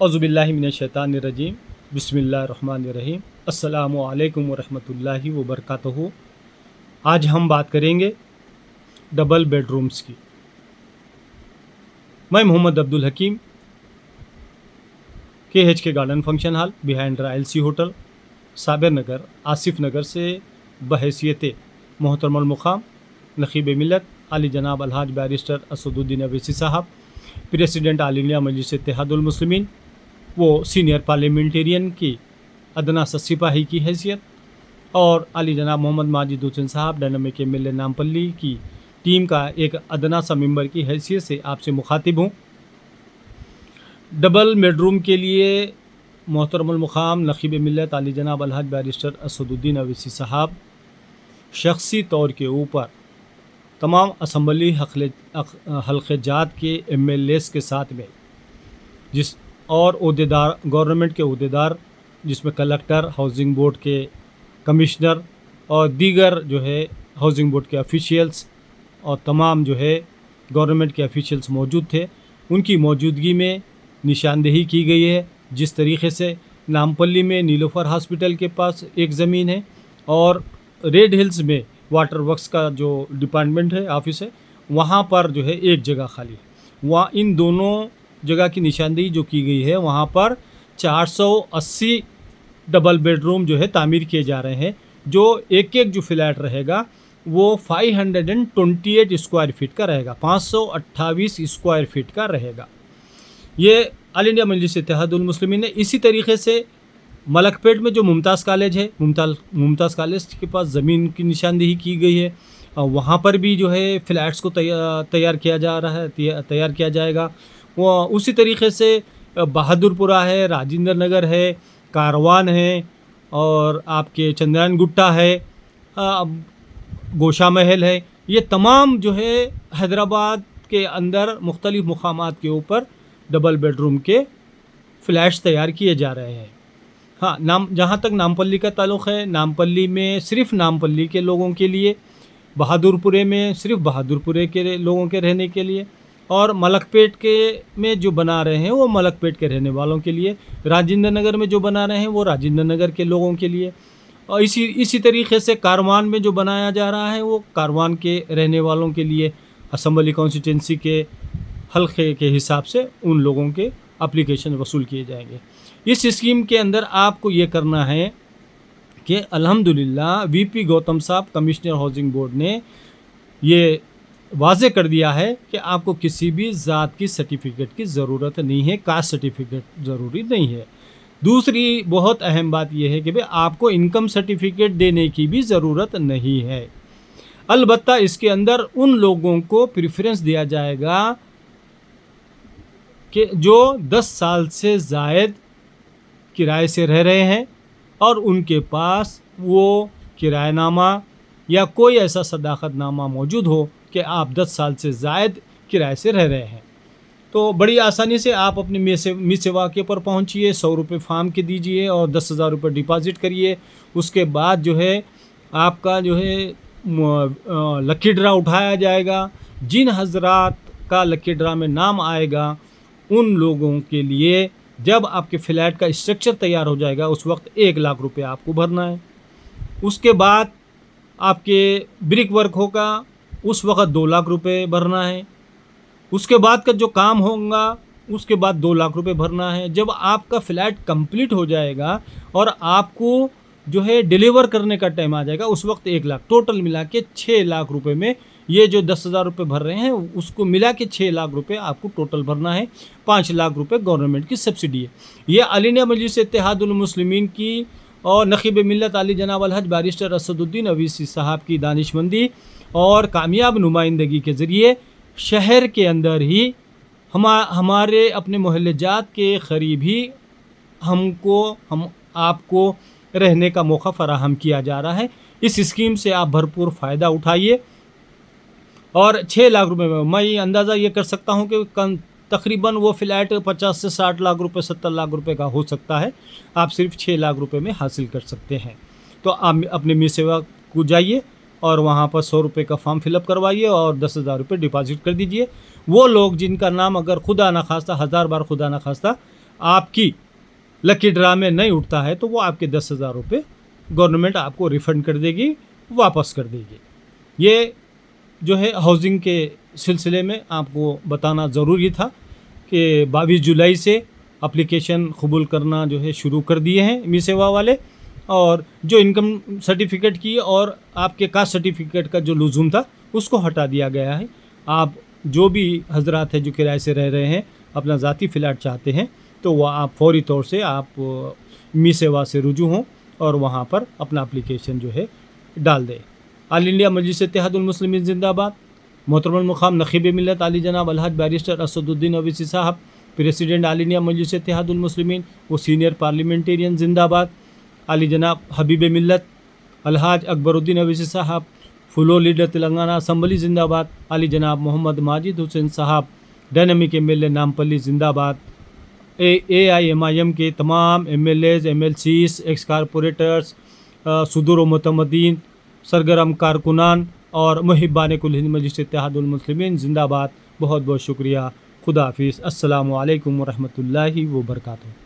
औज़ुबिल्लाहि मिनश्शैतानिर्रजीम बिस्मिल्लाहिर्रहमानिर्रहीम अस्सलामु अलैकुम वरहमतुल्लाहि वबरकातुहू। आज हम बात करेंगे डबल बेडरूम्स की। मैं मोहम्मद अब्दुल हकीम, के गार्डन फंक्शन हॉल बिहाइंड रायलसी होटल, साबिर नगर, आसिफ नगर से बहैसियत मोहतरमुल मुक़ाम नक़ीब मिल्लत आली जनाब अलहाज बैरिस्टर असदुद्दीन अवैसी साहब, प्रेसिडेंट ऑल इंडिया मजलिस इत्तेहादुल मुस्लिमीन, वो सीनियर पार्लियामेंटेरियन की अदना सा सिपाही की हैसियत, और अली जनाब मोहम्मद माजिद हुसैन साहब डायनामिक MLA नामपल्ली की टीम का एक अदना सा मेंबर की हैसियत से आपसे मुखातिब हूँ। डबल बेडरूम के लिए मोहतरमुल मुक़ाम नक़ीब मिल्लत आली जनाब अलहाज बैरिस्टर असदुद्दीन अवैसी साहब शख्सी तौर के ऊपर तमाम असम्बली हल्क़े जात के MLAs के साथ में जिस और अहदेदार गवर्नमेंट के अहदेदार जिसमें कलेक्टर, हाउसिंग बोर्ड के कमिश्नर और दीगर जो है हाउसिंग बोर्ड के ऑफिशियल्स और तमाम जो है गवर्नमेंट के ऑफिशियल्स मौजूद थे। उनकी मौजूदगी में निशानदेही की गई है। जिस तरीके से नामपल्ली में नीलोफर हॉस्पिटल के पास एक ज़मीन है और रेड हिल्स में वाटर वर्क्स का जो डिपार्टमेंट है ऑफिस है, वहाँ पर जो है एक जगह खाली है। वहाँ इन दोनों जगह की निशानदेही जो की गई है, वहाँ पर 480 डबल बेडरूम जो है तामीर किए जा रहे हैं। जो एक जो फ्लैट रहेगा वो 528 स्क्वायर फीट का रहेगा, 528 स्क्वायर फीट का रहेगा। ये ऑल इंडिया मजलिस इत्तेहादुल मुस्लिमीन ने इसी तरीके से मलकपेट में जो मुमताज़ कॉलेज है, मुमताज़ कॉलेज के पास ज़मीन की निशानदेही की गई है। वहाँ पर भी जो है फ्लैट्स को तैयार किया जा रहा है, तैयार किया जाएगा। वो उसी तरीके से बहादुरपुरा है, राजेंद्र नगर है, कारवान है और आपके चंद्रायन गुट्टा है, गोशा महल है। ये तमाम जो है हैदराबाद के अंदर मुख्तलिफ मुकामात के ऊपर डबल बेडरूम के फ्लैट्स तैयार किए जा रहे हैं। हाँ, जहाँ तक नामपल्ली का ताल्लुक़ है, नामपल्ली में सिर्फ़ नामपल्ली के लोगों के लिए, बहादुरपुरे में सिर्फ़ बहादुरपुरे के लोगों के रहने के लिए, और मलकपेट के में जो बना रहे हैं वो मलकपेट के रहने वालों के लिए, राजेंद्र नगर में जो बना रहे हैं वो राजेंद्र नगर के लोगों के लिए, और इसी तरीके से कारवान में जो बनाया जा रहा है वो कारवान के रहने वालों के लिए, असम्बली कॉन्स्टिट्यूंसी के हल्के के हिसाब से उन लोगों के एप्लीकेशन वसूल किए जाएंगे। इस स्कीम के अंदर आपको ये करना है कि अल्हम्दुलिल्लाह VP गौतम साहब कमिश्नर हाउसिंग बोर्ड ने ये वाज़े कर दिया है कि आपको किसी भी ज़ात की सर्टिफिकेट की ज़रूरत नहीं है, कास्ट सर्टिफिकेट ज़रूरी नहीं है। दूसरी बहुत अहम बात यह है कि भाई आपको इनकम सर्टिफिकेट देने की भी ज़रूरत नहीं है। अलबत्ता इसके अंदर उन लोगों को प्रेफरेंस दिया जाएगा कि जो 10 साल से ज़ायद किराए से रह रहे हैं और उनके पास वो किराएनामा या कोई ऐसा सदाकतनामा मौजूद हो कि आप 10 साल से ज़ायद किराए से रह रहे हैं। तो बड़ी आसानी से आप अपने मी सेवा के पर पहुँचिए, 100 रुपये फार्म के दीजिए और 10,000 रुपये डिपॉज़िट करिए। उसके बाद जो है आपका जो है लकी ड्रा उठाया जाएगा। जिन हजरात का लकी ड्रा में नाम आएगा उन लोगों के लिए जब आपके फ्लैट का स्ट्रक्चर तैयार हो जाएगा उस वक्त 1 लाख रुपए आपको भरना है। उसके बाद आपके ब्रिक वर्क होगा उस वक्त 2 लाख रुपए भरना है। उसके बाद का जो काम होगा उसके बाद 2 लाख रुपए भरना है। जब आपका फ्लैट कंप्लीट हो जाएगा और आपको जो है डिलीवर करने का टाइम आ जाएगा उस वक्त 1 लाख, टोटल मिला के 6 लाख रुपए में ये जो 10,000 रुपये भर रहे हैं उसको मिला के 6 लाख रुपए आपको टोटल भरना है। 5 लाख रुपए गवर्नमेंट की सब्सिडी है। ये ऑल इंडिया मजलिस इत्तेहादुल मुस्लिमीन की और नक़ीब मिल्लत आली जनाब अलहज बैरिस्टर असदुद्दीन अवैसी साहब की दानिशमंदी और कामयाब नुमाइंदगी के ज़रिए शहर के अंदर ही हमारे अपने मोहल्ले जात के करीब ही हम आपको रहने का मौका फ़राहम किया जा रहा है। इस स्कीम से आप भरपूर फ़ायदा उठाइए और 6 लाख रुपए में मैं ये अंदाज़ा ये कर सकता हूँ कि तकरीबन वो फ्लैट 50 से 60 लाख रुपए, 70 लाख रुपए का हो सकता है। आप सिर्फ 6 लाख रुपए में हासिल कर सकते हैं। तो आप अपने मी सेवा को जाइए और वहाँ पर 100 रुपये का फॉर्म फिलअप करवाइए और 10,000 रुपये डिपॉजिट कर दीजिए। वो लोग जिनका नाम अगर खुदा न खास्ता 1000 बार खुदा न खास्ता आपकी लकी ड्रा में नहीं उठता है तो वो आपके 10,000 रुपये गवर्नमेंट आपको रिफ़ंड कर देगी, वापस कर देगी। ये जो है हाउसिंग के सिलसिले में आपको बताना ज़रूरी था कि 22 जुलाई से एप्लीकेशन कबूल करना जो है शुरू कर दिए हैं मी सेवा वाले, और जो इनकम सर्टिफिकेट की और आपके कास्ट सर्टिफिकेट का जो लुज़ूम था उसको हटा दिया गया है। आप जो भी हजरात हैं जो किराए से रह रहे हैं, अपना ज़ाती फ्लैट चाहते हैं, तो वह आप फौरी तौर से आप मी सेवा से रुजू हों और वहाँ पर अपना एप्लीकेशन जो है डाल दें। ऑल इंडिया मजलिस इत्तेहादुल मुस्लिमीन जिंदाबाद। मोहतरम मुक़ाम नखीब मिल्लत आली जनाब अलहाज बैरिस्टर असदुद्दीन ओवैसी साहब, प्रेसिडेंट ऑल इंडिया मजलिस इत्तेहादुल मुस्लिमीन व सीनियर पार्लियामेंटेरियन जिंदाबाद। आली जनाब हबीब मिल्लत अलहाज अकबरुद्दीन ओवैसी साहब, फुलो लीडर तेलंगाना असम्बली जिंदाबाद। आली जनाब मोहम्मद माजिद हुसैन साहब, डायनामिक MLA नामपल्ली जिंदाबाद। AIMIM के तमाम MLAs, MLCs, एक्स कारपोरेटर्स, सुदूर मुतमदीन, सरगरम कारकुनान और मुहिब्बान कुल हिंद मजलिस इत्तेहादुल मुस्लिमीन जिंदाबाद। बहुत बहुत शुक्रिया। खुदा हाफिज़। अस्सलामु अलैकुम व रहमतुल्लाहि व बरकातुहू।